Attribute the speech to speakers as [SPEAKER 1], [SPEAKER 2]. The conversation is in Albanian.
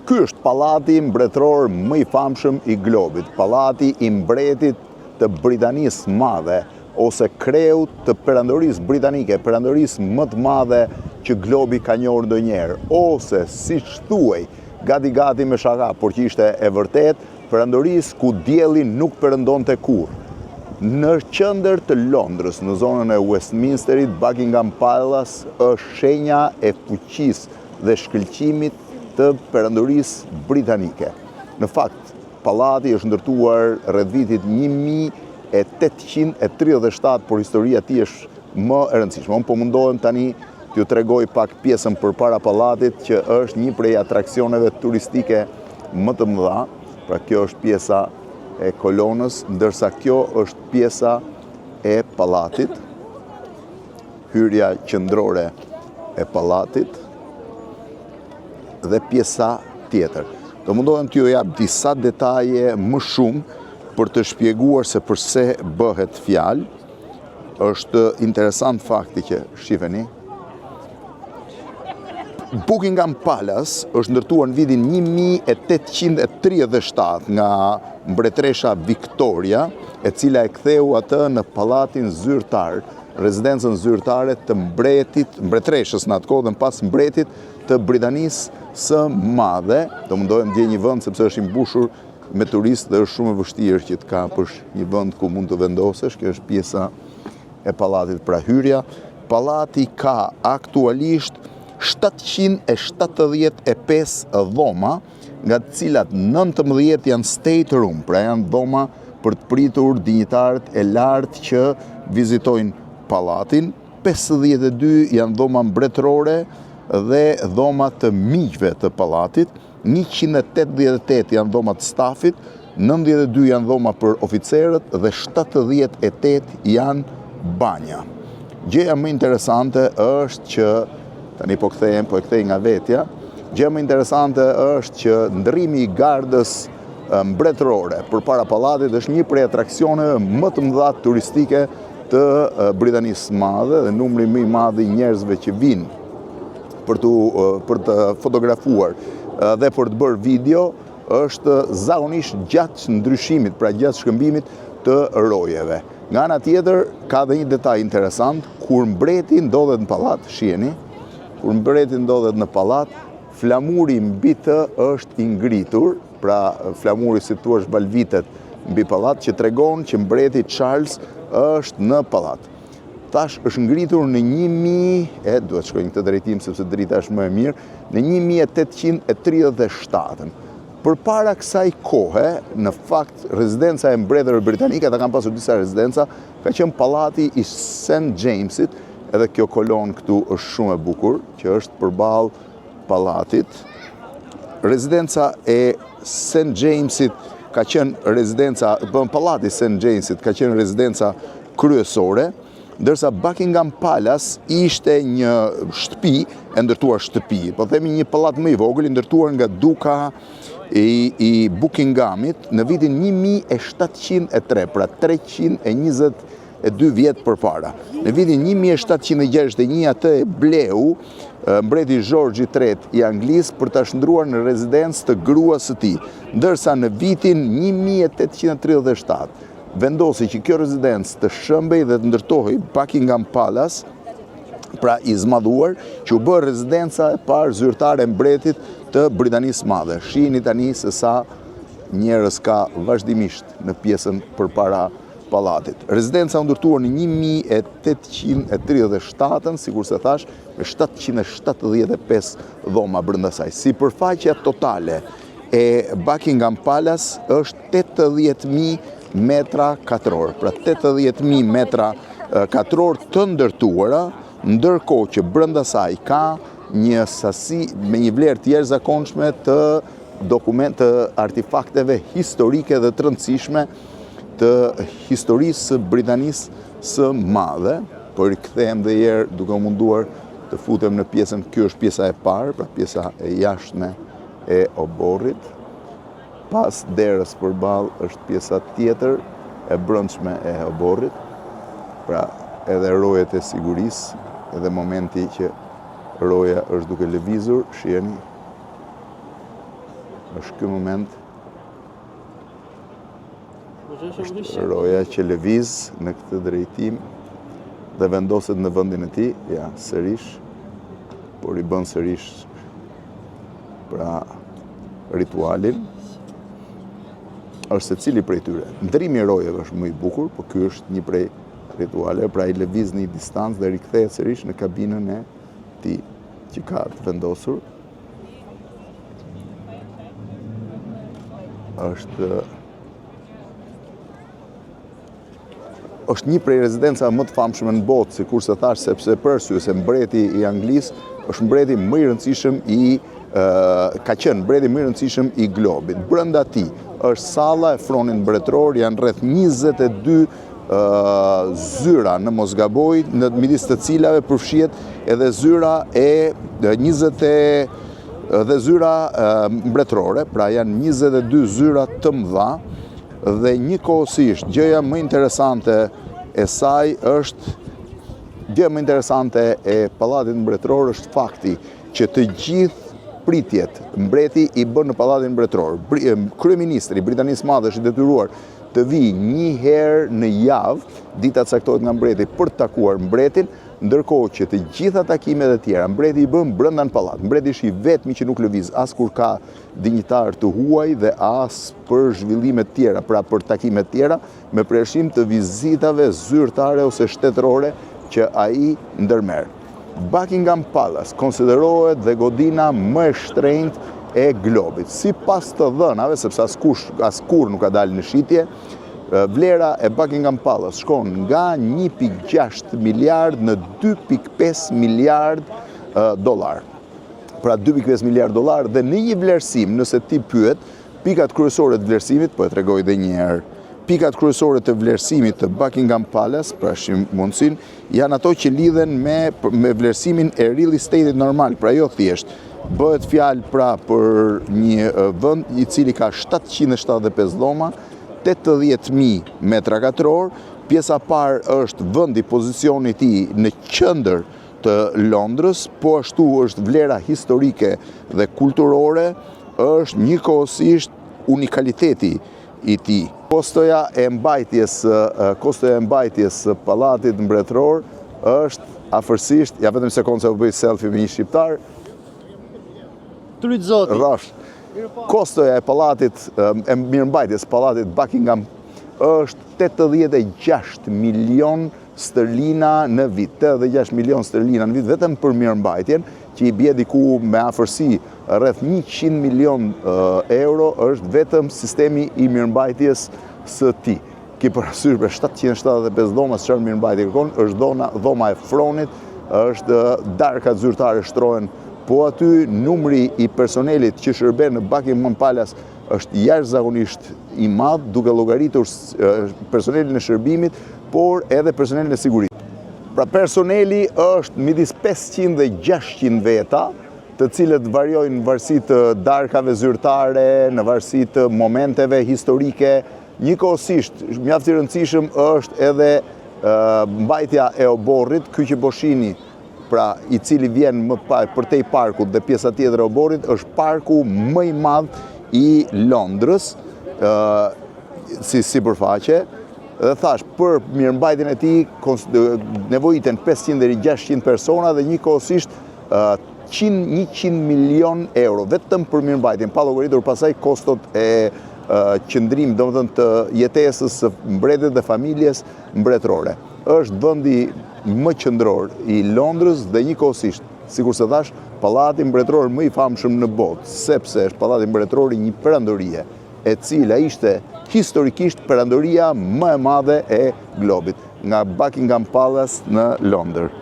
[SPEAKER 1] Ky është pallati mbretëror më i famshëm i globit, pallati i mbretit të Britanisë Madhe, ose kreu të perandorisë britanike, perandorisë më të madhe që globi ka njohur ndonjëherë, ose siç thuaj, gati me shaka, por që ishte e vërtet, perandorisë ku dielli nuk perëndonte kurrë. Në qendër të Londrës, në zonën e Westminsterit, Buckingham Palace është shenja e fuqisë dhe shkëlqimit të perandorisë britanike. Në fakt, pallati është ndërtuar rreth vitit 1837, por historia e tij është më e rëndësishme. Unë po mundohem tani t'ju tregoj pak pjesën përpara pallatit, që është një prej atraksioneve turistike më të mëdha. Pra kjo është pjesa e kolonës, ndërsa kjo është pjesa e pallatit, hyrja qendrore e pallatit dhe pjesa tjetër. Do mundohem t'ju jap disa detaje më shumë për të shpjeguar se përse bëhet fjalë. Është interesant fakti që shifeni. Buckingham Palace është ndërtuar në vitin 1837 nga mbretëresha Victoria, e cila e ktheu atë në pallatin zyrtar, rezidencën zyrtare të mbretëreshës në atë kohë dhe pas mbretit të Britanisë së Madhe. Do mundohem gjej një vend sepse është i mbushur me turistë dhe është shumë e vështirë që të kapësh një vend ku mund të vendosesh. Kjo është pjesa e pallatit, pra hyrja. Pallati ka aktualisht 775 dhoma, nga të cilat 19 janë state room, pra janë dhoma për të pritur dinjitarët e lartë që vizitojnë pallatin. 52 janë dhoma mbretërore dhe dhoma të miqve të pallatit. 188 janë dhoma të stafit, 92 janë dhoma për oficerët dhe 78 janë banja. Gjëja më interesante është që, tani po e kthej nga vetja, gjëja më interesante është që ndrrimi i gardës mbretërore përpara pallatit është një prej atraksioneve më të mëdha turistike të Britanisë së Madhe, dhe numri më i madh i njerëzve që vinë për të fotografuar dhe për të bërë video është zakonisht gjatë ndryshimit, pra gjatë shkëmbimit të rojeve. Nga ana tjetër, ka dhe një detaj interesant, kur mbreti ndodhet në pallat, shiheni, kur mbreti ndodhet në pallat, flamuri mbi të është i ngritur, pra flamuri si thua balvitet mbi pallat, që tregon që mbreti Charles është në pallat. Tash është ngritur në duhet shkoj në këtë drejtim sepse drita është më e mirë, në 1837. Përpara kësaj kohe, në fakt, rezidenca e mbretërve britanike, ata kanë pasur disa rezidenca, ka qenë pallati i St. Jamesit, edhe kjo kolon këtu është shumë e bukur, që është përballë pallatit. Rezidenca e St. Jamesit ka qenë rezidenca, pallati St. Jamesit ka qenë rezidenca kryesore, ndërsa Buckingham Palace ishte një shtëpi, e ndërtuar shtëpi, po themi një pallat më i vogël, i ndërtuar nga duka i Buckinghamit në vitin 1703, pra 322 vjet përpara. Në vitin 1761 atë e bleu mbreti George III i Anglisë për ta shndruar në rezidencë të gruas së tij, ndërsa në vitin 1837 vendosi që kjo rezidencë të shëmbej dhe të ndërtohej Buckingham Palace, pra i zmadhuar, që u bë rezidenca e parë zyrtare e mbretit të Britanisë Madhe. Shihni tani se sa njerëz ka vazhdimisht në pjesën përpara pallatit. Rezidenca u ndërtuar në 1837, sikur se thash, me 775 dhoma brenda saj. Sipërfaqja totale e Buckingham Palace është 80.000 metra katror, pra 80.000 metra katror të ndërtuara, ndërkohë që brenda saj ka një sasi me një vlerë të jashtëzakonshme të artefakteve historike dhe të rëndësishme të historisë së Britanisë së Madhe. Por i kthehem dhe herë duke munduar të futem në pjesën, kjo është pjesa e parë, pra pjesa e jashtme e oborrit. Pas derës përballë është pjesa tjetër e brendshme e oborrit, pra edhe rojet e sigurisë, edhe momenti që roja është duke lëvizur, shiheni. është ky moment. Është roja që lëviz në këtë drejtim dhe vendoset në vendin e tij, ja, sërish, por i bën sërish pra ritualin. Është secili prej tyre. Ndrimi i rojeve është më i bukur, por ky është një prej rituale, pra i lëviz në një distancë dhe rikthehet sërish në kabinën e tij që ka të vendosur. Është një prej rezidenca më të famshme në botë, sikur se thash, sepse për arsye se mbreti i Anglisë është mbreti më i rëndësishëm ka qenë mbreti më i rëndësishëm i globit. Brenda tij është salla e fronit mbretëror, janë rreth 22 zyra në mos gaboj, në midis të cilave përfshihet edhe zyra e 20 dhe zyra mbretërore, pra janë 22 zyra të mëdha, dhe njëkohësisht gjëja më interesante e saj është gjëja më interesante e pallatit mbretëror është fakti që të gjithë pritjet mbreti i bën në pallatin mbretëror. Kryeministri i Britanisë së Madhe është i detyruar të vijë një herë në javë, dita caktohet nga mbreti për të takuar mbretin, ndërkohë që të gjitha takimet e tjera mbreti i bën brenda në pallat. Mbreti është i vetmi që nuk lëviz as kur ka dinjitar të huaj dhe as për zhvillime të tjera, pra për takime të tjera, me përfshim të vizitave zyrtare ose shtetërore që ai ndërmerr. Buckingham Palace konsiderohet dhe godina më e shtrenjtë e globit. Sipas të dhënave, sepse askur nuk ka dalë në shitje, vlera e Buckingham Palace shkon nga 1.6 miliard në 2.5 miliard dollar. Pra 2.5 miliard dollar dhe në një vlerësim, nëse ti pyet, pikat kryesore të vlerësimit, po e tregoj edhe një herë, pikat kryesore të vlerësimit të Buckingham Palace, pra shim mundësin, janë ato që lidhen me vlerësimin e real estate-it normal, pra jo thjesht. Bëhet fjalë pra për një vend i cili ka 775 dhoma, 80.000 metra katror. Pjesa parë është vendi pozicioni i tij në qendër të Londrës, po ashtu është vlera historike dhe kulturore, është njëkohësisht unikaliteti i tij. Kostoja e mbajtjes së pallatit mbretëror është afërsisht, ja vetëm sekondë se u bëj selfie me një shqiptar.
[SPEAKER 2] Tryt zoti.
[SPEAKER 1] Rrash. Kostoja e pallatit, e mirëmbajtjes pallatit Buckingham është 86 milion sterlina në vit. 86 milion sterlina në vit vetëm për mirëmbajtjen, që i bie diku me afërsi rreth 100 milion euro është vetëm sistemi i mirëmbajtjes së tij. Ki parasysh për 775 dhoma çfarë mirëmbajtje kërkon, është dhoma e fronit, është darkat zyrtare shtrohen. Po aty numri i personelit që shërben në Buckingham Palace është jashtëzakonisht i madh, duke llogaritur personelin e shërbimit, por edhe personelin e sigurisë. Pra personeli është midis 500 dhe 600 veta, të cilët varjojnë në varësi të darkave zyrtare, në varësi të momenteve historike. Njëkohësisht, mjaft i rëndësishëm është edhe mbajtja e oborrit, ky që Boshini, pra i cili vjen më përtej parkut dhe pjesa tjetër e oborrit, është parku më i madh i Londrës, si sipërfaqe. Dhe thash, për mirëmbajtjen e tij nevojiten 500 deri 600 persona dhe njëkohësisht 100 milion euro vetëm për mirëmbajtjen, pa llogaritur pasaj kostot e qëndrim, domethënë të jetesës së mbretit dhe familjes mbretërore. Është vendi më qendror i Londrës dhe njëkohësisht, sikur se thash, pallati mbretëror më i famshëm në botë, sepse është pallati mbretëror i një perandorie, e cila ishte historikisht perandoria më e madhe e globit, nga Buckingham Palace në Londër.